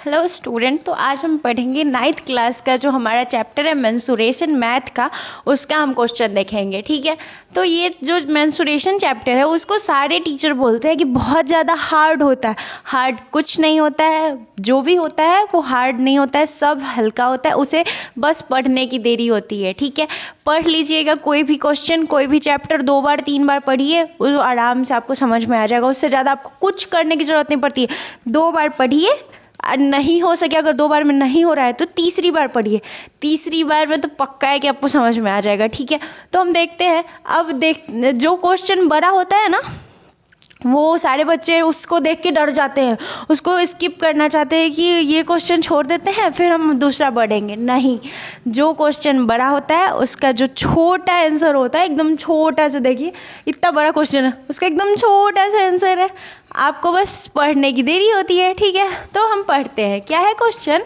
Hello student. तो आज हम पढ़ेंगे 9th क्लास का जो हमारा चैप्टर है मेंसुरेशन मैथ का, उसका हम क्वेश्चन देखेंगे। ठीक है। तो ये जो मेंसुरेशन चैप्टर है उसको सारे टीचर बोलते हैं कि बहुत ज़्यादा हार्ड होता है। हार्ड कुछ नहीं होता है, जो भी होता है वो हार्ड नहीं होता है, सब हल्का होता है, उसे बस पढ़ने की देरी होती है। ठीक है। पढ़ लीजिएगा, कोई भी क्वेश्चन कोई भी चैप्टर 2 बार 3 बार पढ़िए, वो आराम से आपको समझ में आ जाएगा। उससे ज़्यादा आपको कुछ करने की ज़रूरत नहीं पड़ती है। 2 बार पढ़िए, नहीं हो सके अगर 2 बार में नहीं हो रहा है तो तीसरी बार पढ़िए। तीसरी बार में तो पक्का है कि आपको समझ में आ जाएगा। ठीक है। तो हम देखते हैं। अब जो क्वेश्चन बड़ा होता है ना, वो सारे बच्चे उसको देख के डर जाते हैं, उसको स्किप करना चाहते हैं कि ये क्वेश्चन छोड़ देते हैं फिर हम दूसरा पढ़ेंगे। नहीं, जो क्वेश्चन बड़ा होता है उसका जो छोटा आंसर होता है, एकदम छोटा सा, देखिए इतना बड़ा क्वेश्चन है, उसका एकदम छोटा सा आंसर है, आपको बस पढ़ने की देरी होती है। ठीक है। तो हम पढ़ते हैं। क्या है question?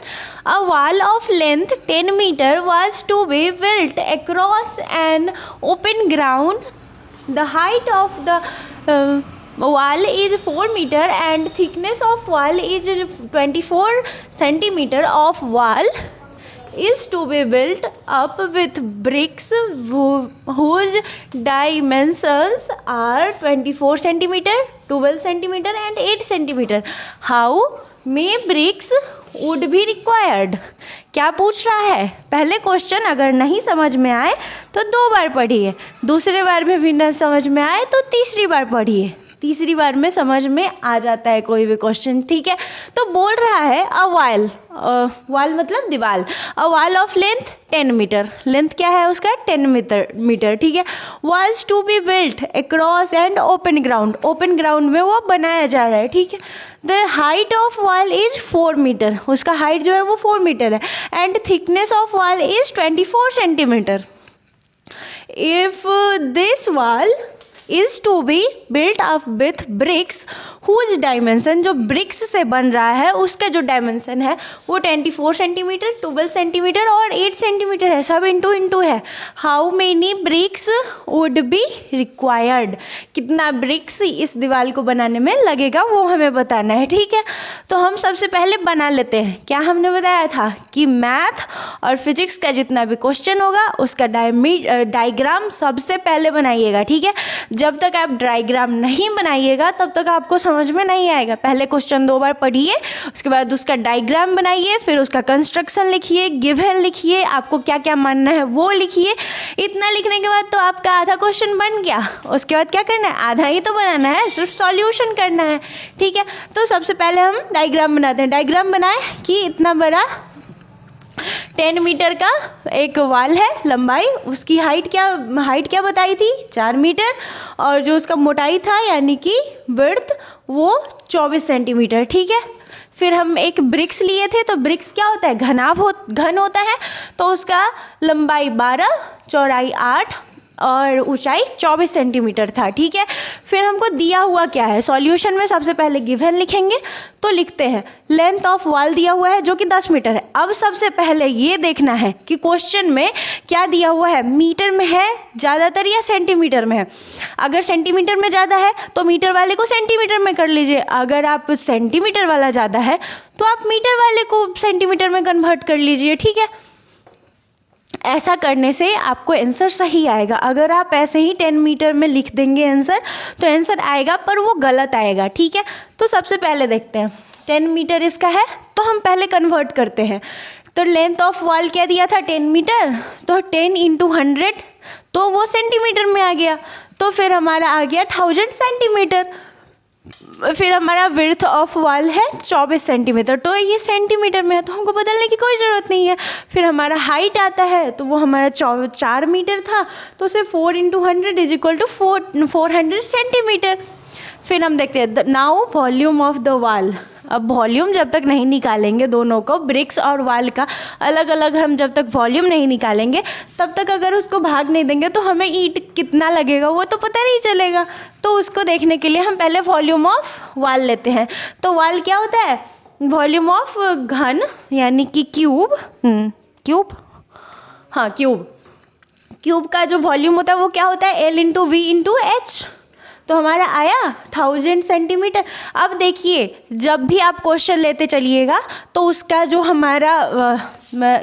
A wall of length 10 metre was to be built across an open ground. The height of the wall is 4 meter and thickness of wall is 24 centimeter. Of wall is to be built up with bricks whose dimensions are 24 centimeter, 12 centimeter and 8 centimeter. How many bricks would be required? क्या पूछ रहा है? पहले question अगर नहीं समझ में आए तो 2 बार पढ़िए, दूसरे बार में भी न समझ में आए तो तीसरी बार पढ़िए। तीसरी बार में समझ में आ जाता है कोई भी क्वेश्चन। ठीक है। तो बोल रहा है अ वॉल, वॉल मतलब दीवार। A wall of length 10 metre, length क्या है उसका? 10 मीटर। ठीक है। Was to be built across and open ground, open ground में वो बनाया जा रहा है। ठीक है। The height of wall is 4 metre, उसका हाइट जो है वो 4 मीटर है। And thickness of wall is 24 centimetre. If this wall is to be built up with bricks whose dimension, जो ब्रिक्स से बन रहा है उसका जो डायमेंशन है वो 24 सेंटीमीटर, 12 सेंटीमीटर और 8 सेंटीमीटर है, सब इंटू है। How many bricks would be required, कितना ब्रिक्स इस दीवार को बनाने में लगेगा वो हमें बताना है। ठीक है। तो हम सबसे पहले बना लेते हैं। क्या हमने बताया था कि मैथ और फिजिक्स का जितना भी क्वेश्चन होगा उसका डायग्राम सबसे पहले बनाइएगा। ठीक है। जब तक आप डायग्राम नहीं बनाइएगा तब तक आपको समझ में नहीं आएगा। पहले क्वेश्चन 2 बार पढ़िए, उसके बाद उसका डायग्राम बनाइए, फिर उसका कंस्ट्रक्शन लिखिए, गिवन लिखिए, आपको क्या क्या मानना है वो लिखिए। इतना लिखने के बाद तो आपका आधा क्वेश्चन बन गया। उसके बाद क्या करना है? आधा ही तो बनाना है, सिर्फ सॉल्यूशन करना है। ठीक है। तो सबसे पहले हम डायग्राम बनाते हैं। डायग्राम बनाए कि इतना बड़ा 10 मीटर का एक वॉल है लंबाई, उसकी हाइट क्या बताई थी? 4 मीटर। और जो उसका मोटाई था यानी कि विड्थ वो 24 सेंटीमीटर। ठीक है। फिर हम एक ब्रिक्स लिए थे, तो ब्रिक्स क्या होता है? घन होता है। तो उसका लंबाई 12, चौड़ाई 8 और ऊंचाई 24 सेंटीमीटर था। ठीक है। फिर हमको दिया हुआ क्या है? सॉल्यूशन में सबसे पहले गिवन लिखेंगे। तो लिखते हैं लेंथ ऑफ वॉल दिया हुआ है जो कि 10 मीटर है। अब सबसे पहले ये देखना है कि क्वेश्चन में क्या दिया हुआ है, मीटर में है ज़्यादातर या सेंटीमीटर में है। अगर सेंटीमीटर में ज़्यादा है तो मीटर वाले को सेंटीमीटर में कर लीजिए, अगर आप सेंटीमीटर वाला ज़्यादा है तो आप मीटर वाले को सेंटीमीटर में कन्वर्ट कर लीजिए। ठीक है। ऐसा करने से आपको आंसर सही आएगा। अगर आप ऐसे ही 10 मीटर में लिख देंगे आंसर तो आंसर आएगा पर वो गलत आएगा। ठीक है। तो सबसे पहले देखते हैं 10 मीटर इसका है तो हम पहले कन्वर्ट करते हैं। तो लेंथ ऑफ वॉल क्या दिया था? 10 मीटर। तो 10 इंटू 100 तो वो सेंटीमीटर में आ गया। तो फिर हमारा आ गया 1000 सेंटीमीटर। फिर हमारा विड्थ ऑफ वॉल है 24 सेंटीमीटर, तो ये सेंटीमीटर में है तो हमको बदलने की कोई ज़रूरत नहीं है। फिर हमारा हाइट आता है तो वो हमारा 4 मीटर था, तो उसे 4 into 100 is equal to 400 centimetre. फिर हम देखते हैं now volume of the wall. अब वॉल्यूम जब तक नहीं निकालेंगे दोनों को, ब्रिक्स और वॉल का अलग अलग, हम जब तक वॉल्यूम नहीं निकालेंगे तब तक अगर उसको भाग नहीं देंगे तो हमें ईंट कितना लगेगा वो तो पता नहीं चलेगा। तो उसको देखने के लिए हम पहले वॉल्यूम ऑफ वॉल लेते हैं। तो वॉल क्या होता है? वॉल्यूम ऑफ घन यानी कि क्यूब। क्यूब का जो वॉल्यूम होता है वो क्या होता है? L into V into H. तो हमारा आया 1000 सेंटीमीटर। अब देखिए जब भी आप क्वेश्चन लेते चलिएगा तो उसका जो हमारा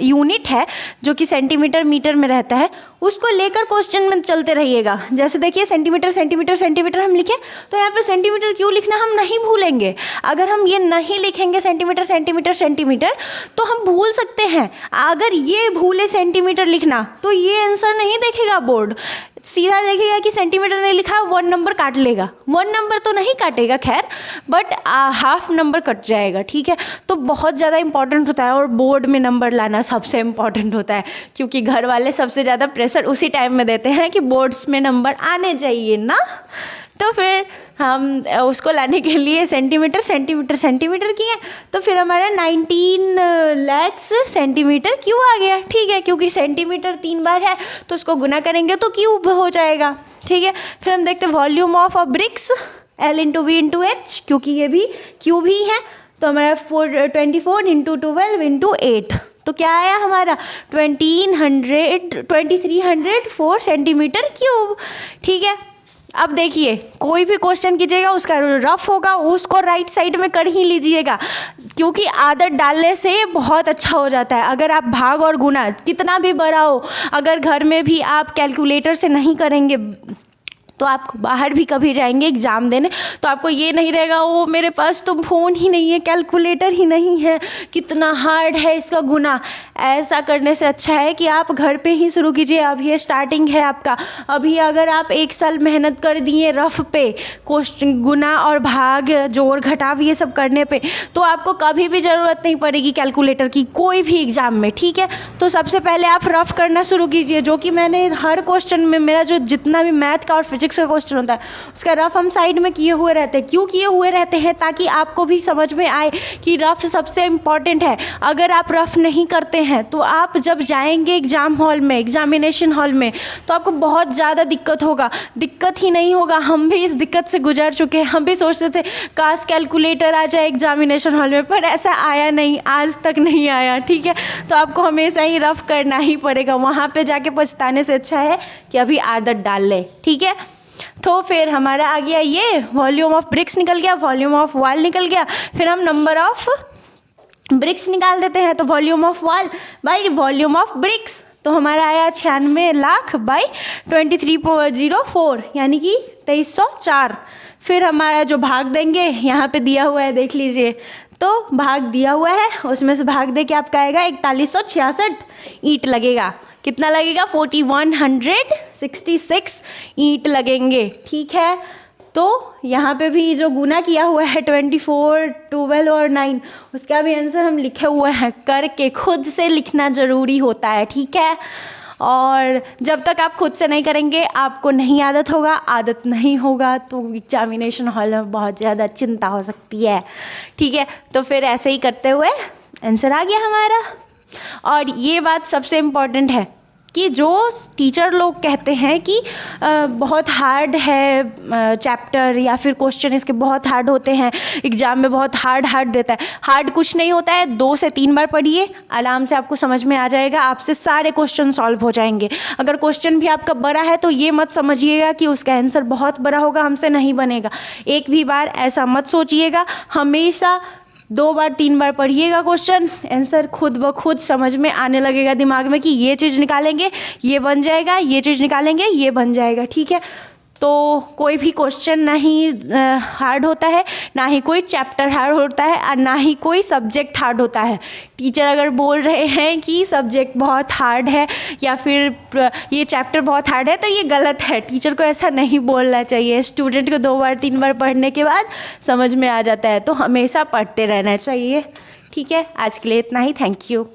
यूनिट है जो कि सेंटीमीटर मीटर में रहता है उसको लेकर क्वेश्चन में चलते रहिएगा। जैसे देखिए सेंटीमीटर सेंटीमीटर सेंटीमीटर हम लिखे तो यहाँ पे सेंटीमीटर क्यों लिखना हम नहीं भूलेंगे। अगर हम ये नहीं लिखेंगे सेंटीमीटर सेंटीमीटर सेंटीमीटर तो हम भूल सकते हैं। अगर ये भूले सेंटीमीटर लिखना तो ये आंसर नहीं देखेगा बोर्ड, सीधा देखेगा कि सेंटीमीटर नहीं लिखा, 1 नंबर काट लेगा। 1 नंबर तो नहीं काटेगा खैर, बट हाफ नंबर कट जाएगा। ठीक है, तो बहुत ज़्यादा इंपॉर्टेंट होता है और बोर्ड में नंबर लाना सबसे इम्पॉर्टेंट होता है, क्योंकि घर वाले सबसे ज़्यादा प्रेशर उसी टाइम में देते हैं कि बोर्ड्स में नंबर आने चाहिए ना। तो फिर हम उसको लाने के लिए सेंटीमीटर सेंटीमीटर सेंटीमीटर किए तो फिर हमारा 19 लाख सेंटीमीटर क्यों आ गया। ठीक है, क्योंकि सेंटीमीटर 3 बार है तो उसको गुना करेंगे तो क्यूब हो जाएगा। ठीक है, फिर हम देखते हैं volume of a bricks L into V into H, क्योंकि ये भी क्यूब ही है तो हमारा 24 इंटू 12 इंटू 8 तो क्या आया हमारा 2304 सेंटीमीटर क्यूब। ठीक है, अब देखिए कोई भी क्वेश्चन कीजिएगा उसका रफ होगा उसको राइट साइड में कर ही लीजिएगा, क्योंकि आदत डालने से बहुत अच्छा हो जाता है। अगर आप भाग और गुना कितना भी बड़ा हो, अगर घर में भी आप कैलकुलेटर से नहीं करेंगे तो आप बाहर भी कभी जाएंगे एग्ज़ाम देने तो आपको ये नहीं रहेगा वो मेरे पास तो फ़ोन ही नहीं है, कैलकुलेटर ही नहीं है, कितना हार्ड है इसका गुना। ऐसा करने से अच्छा है कि आप घर पे ही शुरू कीजिए। अभी ये स्टार्टिंग है आपका, अभी अगर आप 1 साल मेहनत कर दिए रफ पे क्वेश्चन गुना और भाग जोड़ घटाव ये सब करने पे तो आपको कभी भी ज़रूरत नहीं पड़ेगी कैलकुलेटर की कोई भी एग्ज़ाम में। ठीक है, तो सबसे पहले आप रफ करना शुरू कीजिए, जो कि मैंने हर क्वेश्चन में मेरा जो जितना भी मैथ का और फिजिक्स का क्वेश्चन होता है उसका रफ हम साइड में किए हुए रहते हैं। क्यों किए हुए रहते हैं? ताकि आपको भी समझ में आए कि रफ सबसे इम्पॉर्टेंट है। अगर आप रफ नहीं करते हैं तो आप जब जाएंगे एग्ज़ाम हॉल में एग्जामिनेशन हॉल में तो आपको बहुत ज़्यादा दिक्कत होगा। दिक्कत ही नहीं होगा, हम भी इस दिक्कत से गुजर चुके हैं। हम भी सोचते थे काश कैलकुलेटर आ जाए एग्जामिनेशन हॉल में, पर ऐसा आया नहीं, आज तक नहीं आया। ठीक है, तो आपको हमेशा ही रफ करना ही पड़ेगा, वहाँ पे जाके पछताने से अच्छा है कि अभी आदत डाल ले। ठीक है, तो फिर हमारा आ गया ये वॉल्यूम ऑफ ब्रिक्स निकल गया, वॉल्यूम ऑफ वॉल निकल गया। फिर हम नंबर ऑफ ब्रिक्स निकाल देते हैं तो volume of wall by volume of BRICS तो हमारा आया 96 लाख बाई 2304 यानी कि 2304। फिर हमारा जो भाग देंगे यहाँ पे दिया हुआ है देख लीजिए, तो भाग दिया हुआ है उसमें से भाग दे के आपका आएगा 4166 ईंट लगेगा। कितना लगेगा? 4166 ईंट लगेंगे। ठीक है, तो यहाँ पे भी जो गुना किया हुआ है 24, 12 और 9 उसका भी आंसर हम लिखे हुए हैं, करके खुद से लिखना ज़रूरी होता है। ठीक है, और जब तक आप खुद से नहीं करेंगे आपको नहीं आदत होगा, आदत नहीं होगा तो एग्जामिनेशन हॉल में बहुत ज़्यादा चिंता हो सकती है। ठीक है, तो फिर ऐसे ही करते हुए आंसर आ गया हमारा। और ये बात सबसे इम्पॉर्टेंट है कि जो टीचर लोग कहते हैं कि बहुत हार्ड है चैप्टर या फिर क्वेश्चन इसके बहुत हार्ड होते हैं, एग्ज़ाम में बहुत हार्ड देता है, हार्ड कुछ नहीं होता है। 2 से 3 बार पढ़िए, आराम से आपको समझ में आ जाएगा, आपसे सारे क्वेश्चन सॉल्व हो जाएंगे। अगर क्वेश्चन भी आपका बड़ा है तो ये मत समझिएगा कि उसका आंसर बहुत बड़ा होगा, हमसे नहीं बनेगा। एक भी बार ऐसा मत सोचिएगा, हमेशा 2 बार 3 बार पढ़िएगा क्वेश्चन, आंसर खुद ब खुद समझ में आने लगेगा दिमाग में कि ये चीज़ निकालेंगे ये बन जाएगा, ये चीज़ निकालेंगे ये बन जाएगा। ठीक है, तो कोई भी क्वेश्चन नहीं हार्ड होता है, ना ही कोई चैप्टर हार्ड होता है और ना ही कोई सब्जेक्ट हार्ड होता है। टीचर अगर बोल रहे हैं कि सब्जेक्ट बहुत हार्ड है या फिर ये चैप्टर बहुत हार्ड है तो ये गलत है, टीचर को ऐसा नहीं बोलना चाहिए। स्टूडेंट को 2 बार 3 बार पढ़ने के बाद समझ में आ जाता है, तो हमेशा पढ़ते रहना चाहिए। ठीक है, आज के लिए इतना ही, थैंक यू।